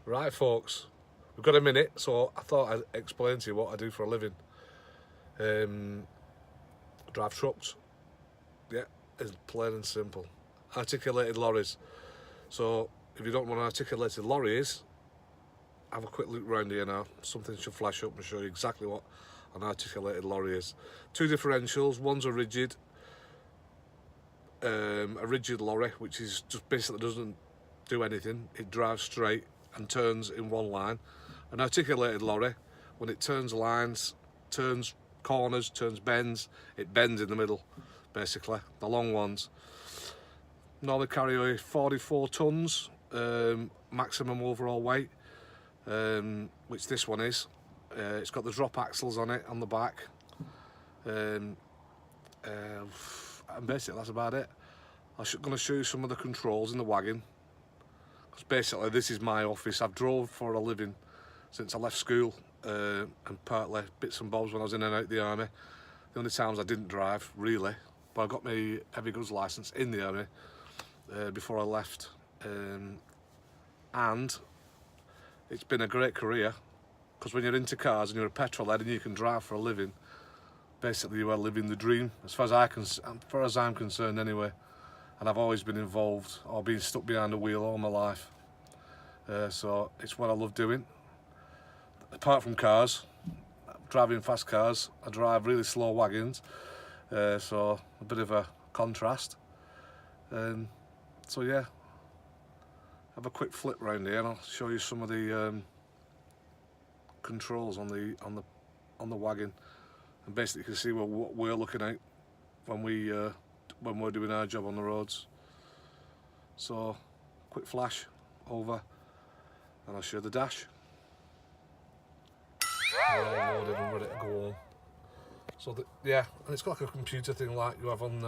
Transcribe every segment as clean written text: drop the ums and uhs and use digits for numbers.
Right folks, we've got a minute, so I thought I'd explain to you what I do for a living. Drive trucks, yeah, it's plain and simple. Articulated lorries. So if you don't know what an articulated lorry is, have a quick look around here now. Something should flash up and show you exactly what an articulated lorry is. Two differentials, one's a rigid lorry, which is just basically doesn't do anything. It drives straight and turns in one line. An articulated lorry, when it turns lines, turns corners, turns bends, it bends in the middle, basically. The long ones normally carry 44 tons maximum overall weight, which this one is. It's got the drop axles on it on the back, and basically that's about it. I'm going to show you some of the controls in the wagon, because basically this is my office. I've drove for a living since I left school, and partly bits and bobs when I was in and out of the army. The only times I didn't drive, really, but I got my heavy goods licence in the army before I left, and it's been a great career, because when you're into cars and you're a petrol head and you can drive for a living, basically you are living the dream, as far as I'm concerned anyway. And I've always been involved or been stuck behind the wheel all my life, so it's what I love doing. Apart from cars, driving fast cars, I drive really slow wagons, so a bit of a contrast. So yeah, have a quick flip round here and I'll show you some of the controls on the wagon, and basically you can see what we're looking at when we're doing our job on the roads. So quick flash over and I'll show you the dash. We're all loaded and ready to go home. So yeah, and it's got like a computer thing like you have on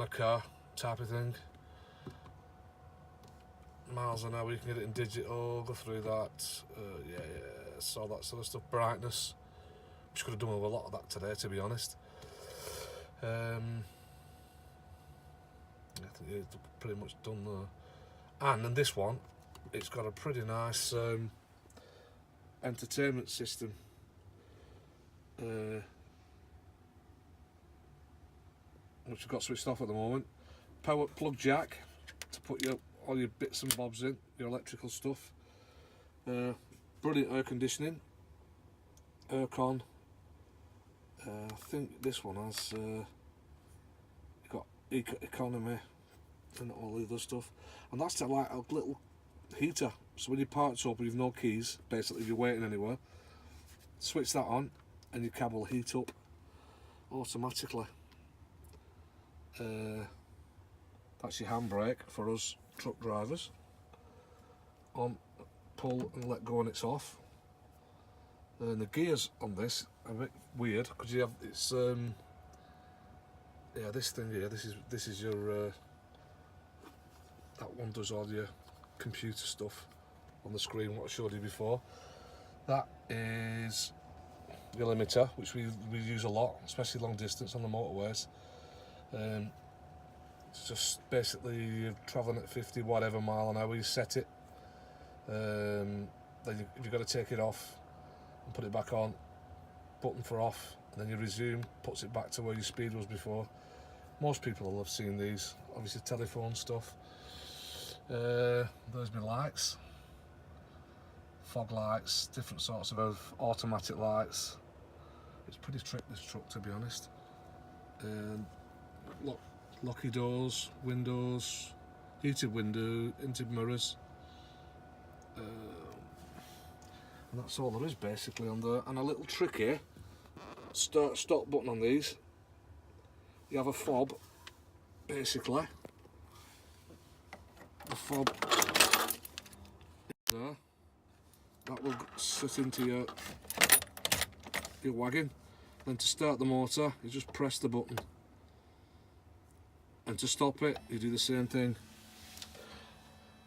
a car type of thing. Miles an hour, you can get it in digital, go through that, yeah, so that sort of stuff. Brightness, which could have done with a lot of that today, to be honest. I think it's pretty much done there. And in this one, it's got a pretty nice entertainment system. Which I've got switched off at the moment. Power plug jack to put all your bits and bobs in, your electrical stuff. Brilliant air conditioning, aircon. I think this one has got economy and all the other stuff, and that's like a little heater. So when your park's open, you've no keys. Basically, if you're waiting anywhere, switch that on, and your cab will heat up automatically. That's your handbrake for us truck drivers. On, pull and let go, and it's off. And the gears on this are a bit weird because you have yeah, this thing here. This is your that one does all your computer stuff on the screen. What I showed you before. That is your limiter, which we use a lot, especially long distance on the motorways. It's just basically you're travelling at 50 whatever mile an hour, you set it, then you've got to take it off and put it back on, button for off, and then you resume, puts it back to where your speed was before. Most people will have seen these, obviously telephone stuff. There's my lights, fog lights, different sorts of automatic lights. It's pretty trick, this truck, to be honest. Locky doors, windows, heated window, tinted mirrors, and that's all there is basically on there. And a little trick here, stop button on these, you have a fob, basically, the fob there, that will sit into your wagon. Then to start the motor, you just press the button. And to stop it, you do the same thing.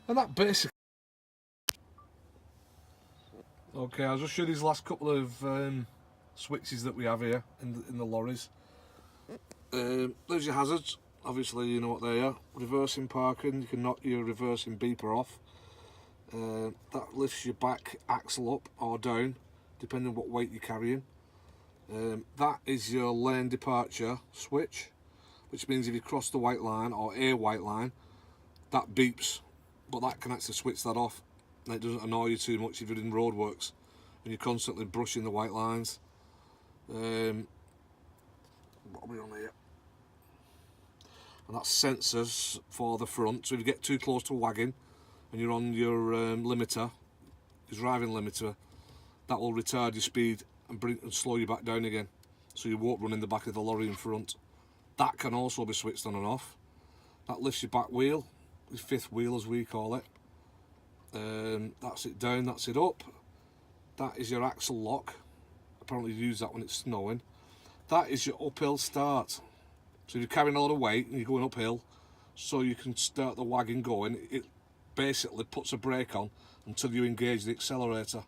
And that basically... Okay, I'll just show you these last couple of switches that we have here in the lorries. There's your hazards, obviously you know what they are. Reversing parking, you can knock your reversing beeper off. That lifts your back axle up or down, depending on what weight you're carrying. That is your lane departure switch, which means if you cross the white line or a white line, that beeps, but that can actually switch that off, and it doesn't annoy you too much if you're in roadworks and you're constantly brushing the white lines. What are we on here? And that's sensors for the front, so if you get too close to a wagon and you're on your limiter, your driving limiter, that will retard your speed and slow you back down again, so you won't run in the back of the lorry in front. That can also be switched on and off. That lifts your back wheel, the fifth wheel as we call it. That's it down, that's it up. That is your axle lock. Apparently you use that when it's snowing. That is your uphill start. So if you're carrying a lot of weight and you're going uphill, so you can start the wagon going, it basically puts a brake on until you engage the accelerator.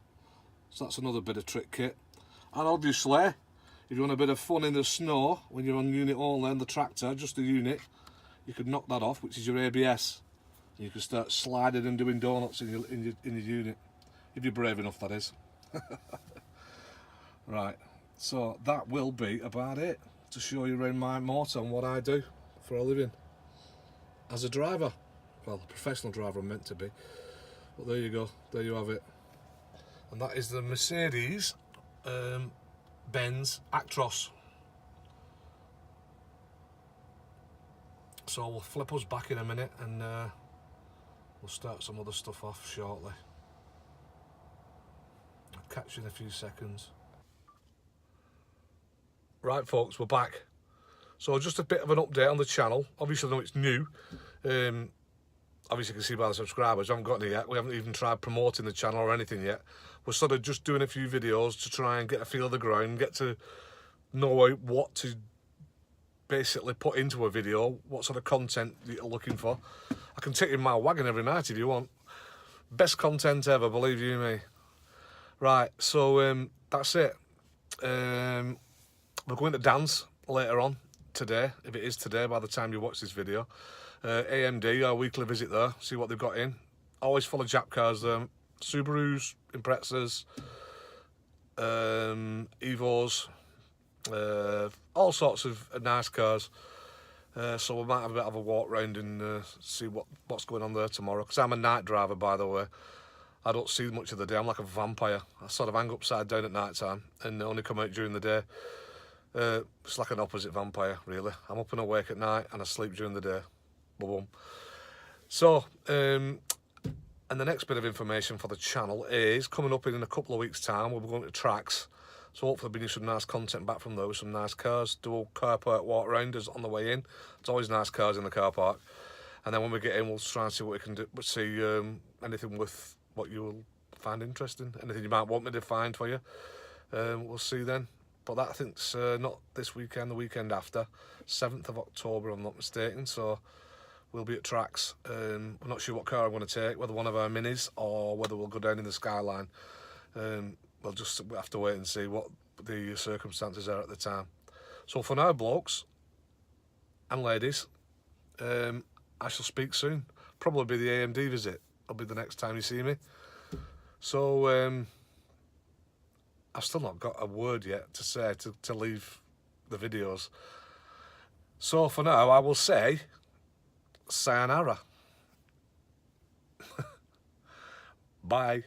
So that's another bit of trick kit. And obviously, if you want a bit of fun in the snow, when you're on unit only and the tractor, just the unit, you could knock that off, which is your ABS. And you can start sliding and doing donuts in your unit. If you're brave enough, that is. Right, so that will be about it to show you around my motor and what I do for a living as a driver. Well, a professional driver I'm meant to be. But there you go, there you have it. And that is the Mercedes Benz Actros. So we'll flip us back in a minute and we'll start some other stuff off shortly. I'll catch you in a few seconds. Right folks, we're back. So just a bit of an update on the channel. Obviously I know it's new. Obviously you can see by the subscribers, I haven't got any yet. We haven't even tried promoting the channel or anything yet. We're sort of just doing a few videos to try and get a feel of the ground, get to know what to basically put into a video, what sort of content you're looking for. I can take you in my wagon every night if you want. Best content ever, believe you me. Right, so that's it. We're going to dance later on today, if it is today by the time you watch this video. AMD, our weekly visit there, see what they've got in. Always full of Jap cars there. Subarus, Imprezas, Evos, all sorts of nice cars. So we might have a bit of a walk round and see what's going on there tomorrow. Because I'm a night driver, by the way. I don't see much of the day. I'm like a vampire. I sort of hang upside down at night time and only come out during the day. It's like an opposite vampire, really. I'm up and awake at night and I sleep during the day. Boom. So, and the next bit of information for the channel is coming up in a couple of weeks' time. We'll be going to tracks. So hopefully bring you some nice content back from those, some nice cars. Do a car park walk rounders on the way in. It's always nice cars in the car park. And then when we get in, we'll try and see what we can do. See anything with what you will find interesting. Anything you might want me to find for you. We'll see then. But that I think's not this weekend, the weekend after. 7th of October, I'm not mistaken. So we'll be at tracks. I'm not sure what car I'm going to take, whether one of our minis or whether we'll go down in the Skyline. We'll just have to wait and see what the circumstances are at the time. So for now, blokes and ladies, I shall speak soon. Probably be the AMD visit. It'll be the next time you see me. So I've still not got a word yet to say to leave the videos. So for now, I will say sayonara. Bye.